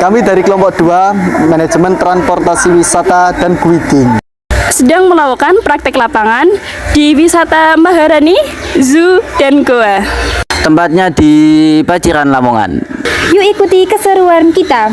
Kami dari kelompok 2, Manajemen Transportasi Wisata dan Guiding, sedang melakukan praktek lapangan di wisata Maharani, Zoo, dan Goa. Tempatnya di Paciran, Lamongan. Yuk ikuti keseruan kita.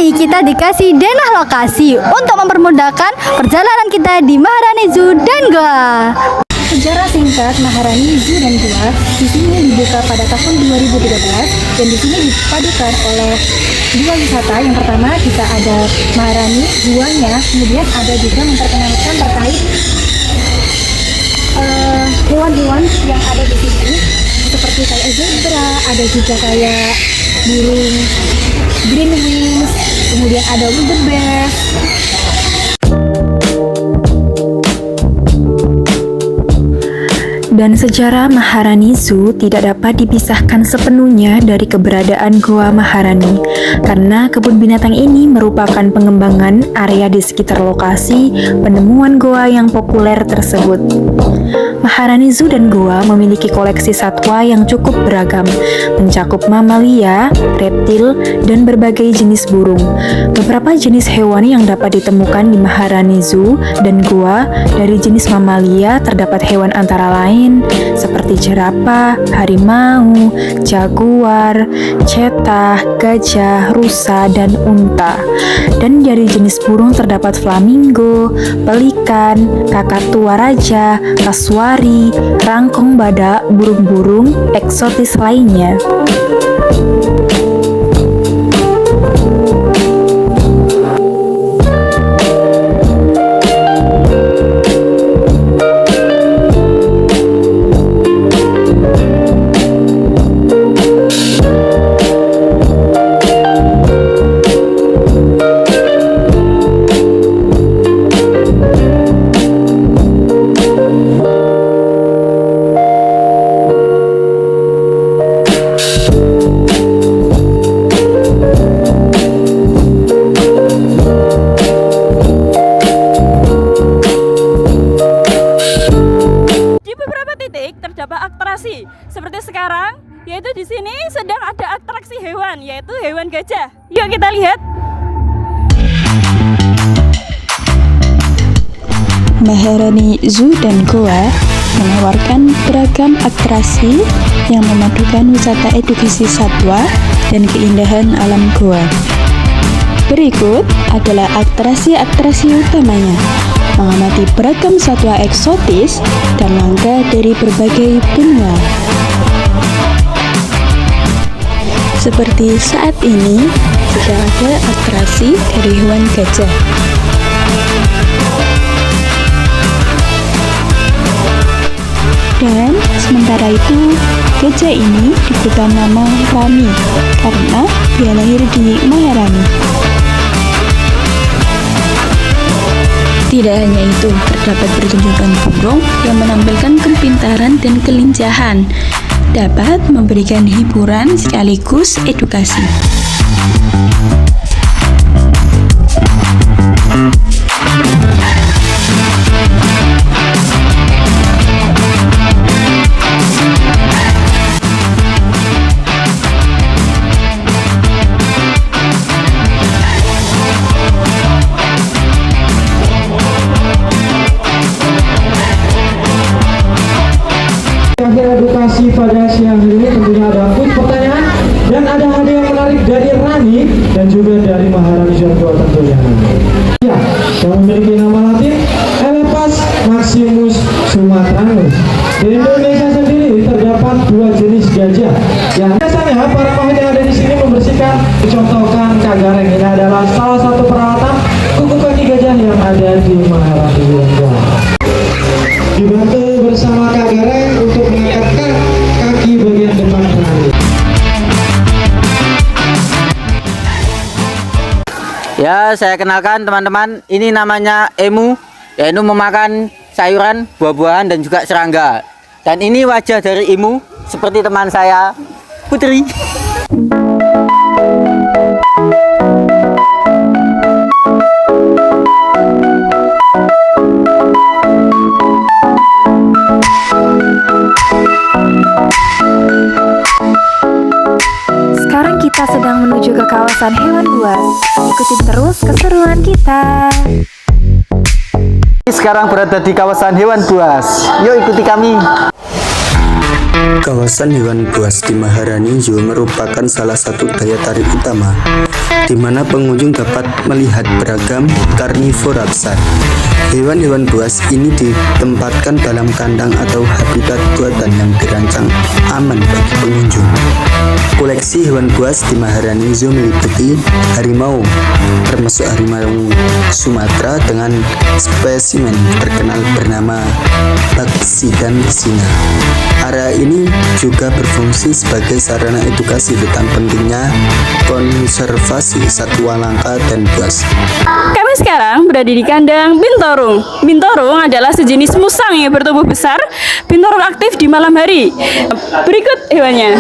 Kita dikasih denah lokasi untuk mempermudahkan perjalanan kita di Maharani Zoo dan Goa. Sejarah singkat Maharani Zoo dan Goa di sini dibuka pada tahun 2013 dan di sini dipadukan oleh dua wisata. Yang pertama kita ada Maharani Goanya, kemudian ada juga memperkenalkan terkait hewan-hewan yang ada di sini seperti kayak zebra, ada juga kayak burung green wings, kemudian ada wildebeest. Dan sejarah Maharani Zoo tidak dapat dipisahkan sepenuhnya dari keberadaan Goa Maharani, karena kebun binatang ini merupakan pengembangan area di sekitar lokasi penemuan goa yang populer tersebut. Maharani Zoo dan Goa memiliki koleksi satwa yang cukup beragam, mencakup mamalia, reptil, dan berbagai jenis burung. Beberapa jenis hewan yang dapat ditemukan di Maharani Zoo dan Goa dari jenis mamalia terdapat hewan antara lain seperti jerapah, harimau, jaguar, cheetah, gajah, rusa, dan unta. Dan dari jenis burung terdapat flamingo, pelikan, kakatua raja, kasuari, rangkong badak, burung-burung eksotis lainnya. Terdapat atraksi seperti sekarang, yaitu di sini sedang ada atraksi hewan, yaitu hewan gajah. Yuk kita lihat. Maharani Zoo dan Goa menawarkan beragam atraksi yang memadukan wisata edukasi satwa dan keindahan alam Goa. Berikut adalah atraksi-atraksi utamanya: mengamati beragam satwa eksotis dan langka dari berbagai benua. Seperti saat ini, sudah ada atraksi dari hewan gajah. Dan sementara itu, gajah ini diberikan nama Rani karena dia lahir di Maharani. Tidak hanya itu, terdapat pertunjukan burung yang menampilkan kepintaran dan kelincahan, dapat memberikan hiburan sekaligus edukasi. Edukasi pada siang ini tentunya ada pertanyaan dan ada hadiah menarik dari Rani dan juga dari Maharani Jawa. juga saya kenalkan teman-teman, ini namanya emu, yaitu memakan sayuran, buah-buahan dan juga serangga. Dan ini wajah dari emu seperti teman saya, Putri. Sekarang kita sedang menuju ke kawasan hewan buas. Ikuti terus keseruan kita. Sekarang berada di kawasan hewan buas. Yuk ikuti kami. Kawasan hewan buas di Maharani Zoo merupakan salah satu daya tarik utama di mana pengunjung dapat melihat beragam karnivora besar. Hewan-hewan buas ini ditempatkan dalam kandang atau habitat buatan yang dirancang aman bagi pengunjung. Koleksi hewan buas di Maharani Zoo meliputi harimau, termasuk harimau Sumatera dengan spesimen terkenal bernama Baksi dan Sina. Area ini juga berfungsi sebagai sarana edukasi tentang pentingnya konservasi satwa langka dan buas. Kami sekarang berada di kandang binturong. Binturong adalah sejenis musang yang bertubuh besar. Binturong aktif di malam hari. Berikut hewannya.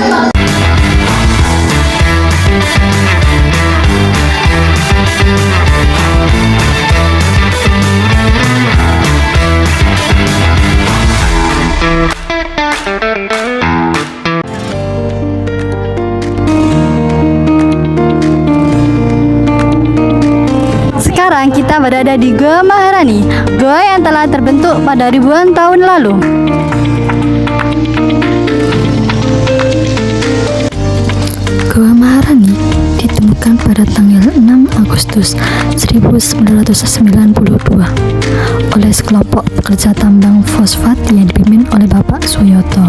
Sekarang kita berada di Goa Maharani, goa yang telah terbentuk pada ribuan tahun lalu. Goa Maharani ditemukan pada tanggal 6 Agustus 1992 oleh sekelompok pekerja tambang fosfat yang dipimpin oleh Bapak Suyoto.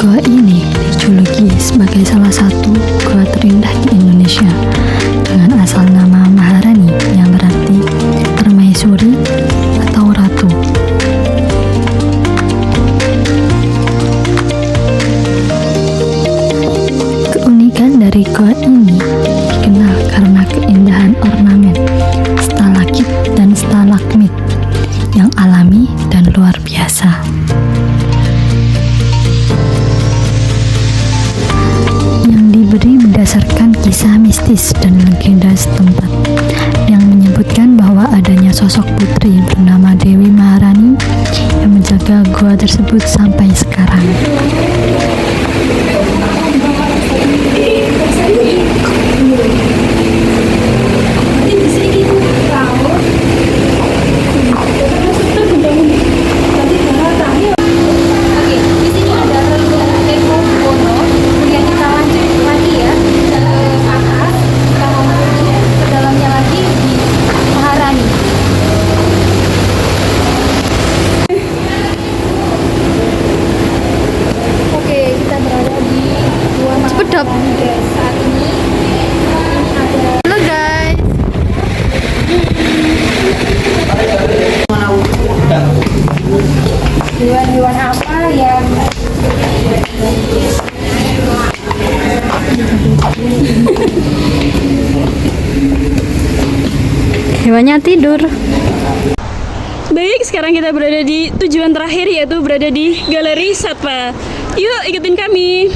Goa ini dijuluki sebagai salah satu goa terindah di Indonesia dengan asal nama Maharani yang berarti permaisuri atau ratu. Keunikan dari goa ini dikenal karena keindahan ornamen stalagit dan stalagmit yang alami dan luar biasa. Yang diberi berdasarkan kisah mistis dan legenda setempat yang menyebutkan bahwa adanya sosok putri bernama Dewi Maharani yang menjaga goa tersebut sampai sekarang. Hewan-hewan apa yang Hewannya tidur. Baik, sekarang kita berada di tujuan terakhir, yaitu berada di Galeri Satwa. Yuk, ikutin kami.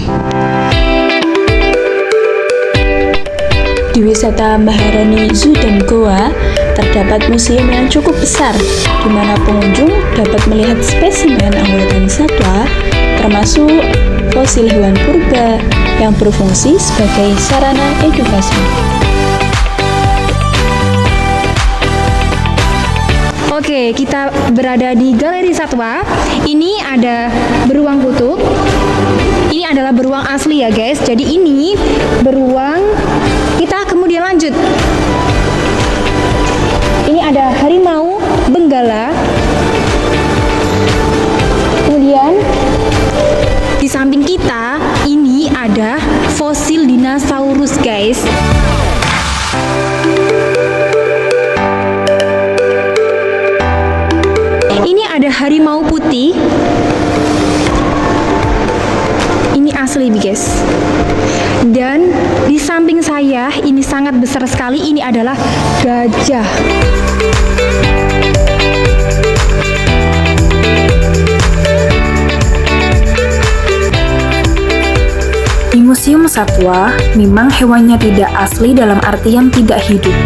Di wisata Maharani Zoo dan Goa, terdapat museum yang cukup besar, di mana pengunjung dapat melihat spesimen anggota satwa, termasuk fosil hewan purba yang berfungsi sebagai sarana edukasi. Oke, kita berada di Galeri Satwa. Ini ada beruang kutub. Ini adalah beruang asli ya guys. Jadi ini beruang. Kita kemudian lanjut. Ini ada harimau benggala. Kemudian di samping kita ini ada fosil dinosaurus guys. Ini ada harimau putih. ini asli guys. Dan di samping saya ini sangat besar sekali, ini adalah gajah. Di Museum Satwa, memang hewannya tidak asli dalam artian tidak hidup,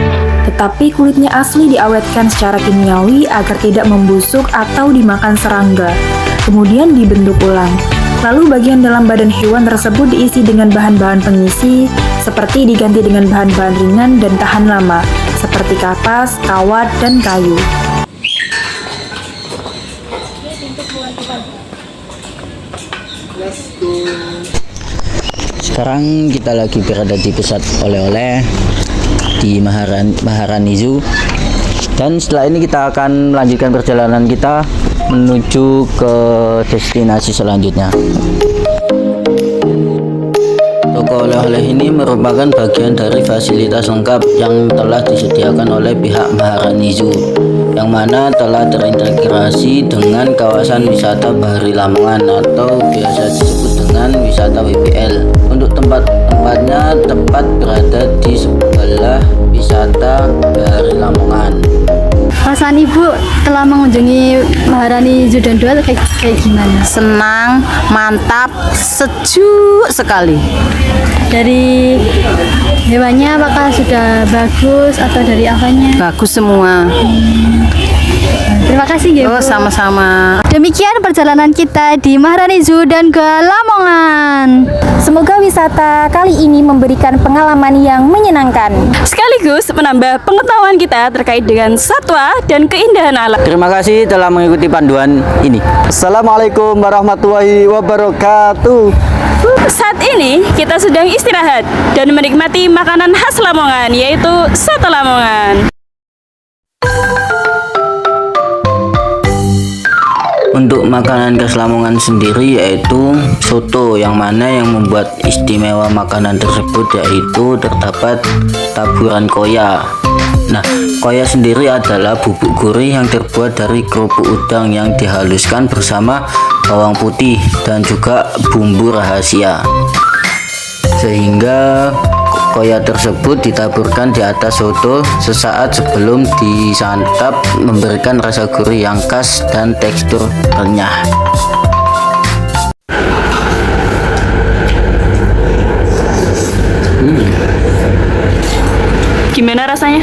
tetapi kulitnya asli diawetkan secara kimiawi agar tidak membusuk atau dimakan serangga, kemudian dibentuk ulang. Lalu bagian dalam badan hewan tersebut diisi dengan bahan-bahan pengisi, seperti diganti dengan bahan-bahan ringan dan tahan lama, seperti kapas, kawat, dan kayu. Sekarang kita lagi berada di pusat oleh-oleh di Maharani Zoo, dan setelah ini kita akan melanjutkan perjalanan kita menuju ke destinasi selanjutnya. Toko oleh-oleh ini merupakan bagian dari fasilitas lengkap yang telah disediakan oleh pihak Maharani Zoo, yang mana telah terintegrasi dengan kawasan wisata Bahari Lamongan atau biasa disebut dengan wisata WBL. Untuk tempatnya tepat berada di sebelah wisata Bahari Lamongan. Perasaan Ibu telah mengunjungi Maharani Zoo dan Dua kayak gimana? Senang, mantap, sejuk sekali. Dari hewannya apakah sudah bagus atau dari apanya? Bagus semua. Terima kasih ya, Bu. Sama-sama. Demikian perjalanan kita di Maharani Zoo dan Gua Lamongan. Semoga wisata kali ini memberikan pengalaman yang menyenangkan. Sekaligus menambah pengetahuan kita terkait dengan satwa dan keindahan alam. Terima kasih telah mengikuti panduan ini. Assalamualaikum warahmatullahi wabarakatuh. Saat ini kita sedang istirahat dan menikmati makanan khas Lamongan, yaitu soto Lamongan. Untuk makanan khas Lamongan sendiri yaitu soto, yang mana yang membuat istimewa makanan tersebut yaitu terdapat taburan koya. Nah, koya sendiri adalah bubuk gurih yang terbuat dari kerupuk udang yang dihaluskan bersama bawang putih dan juga bumbu rahasia, sehingga koya tersebut ditaburkan di atas soto sesaat sebelum disantap, memberikan rasa gurih yang khas dan tekstur renyah. Gimana rasanya?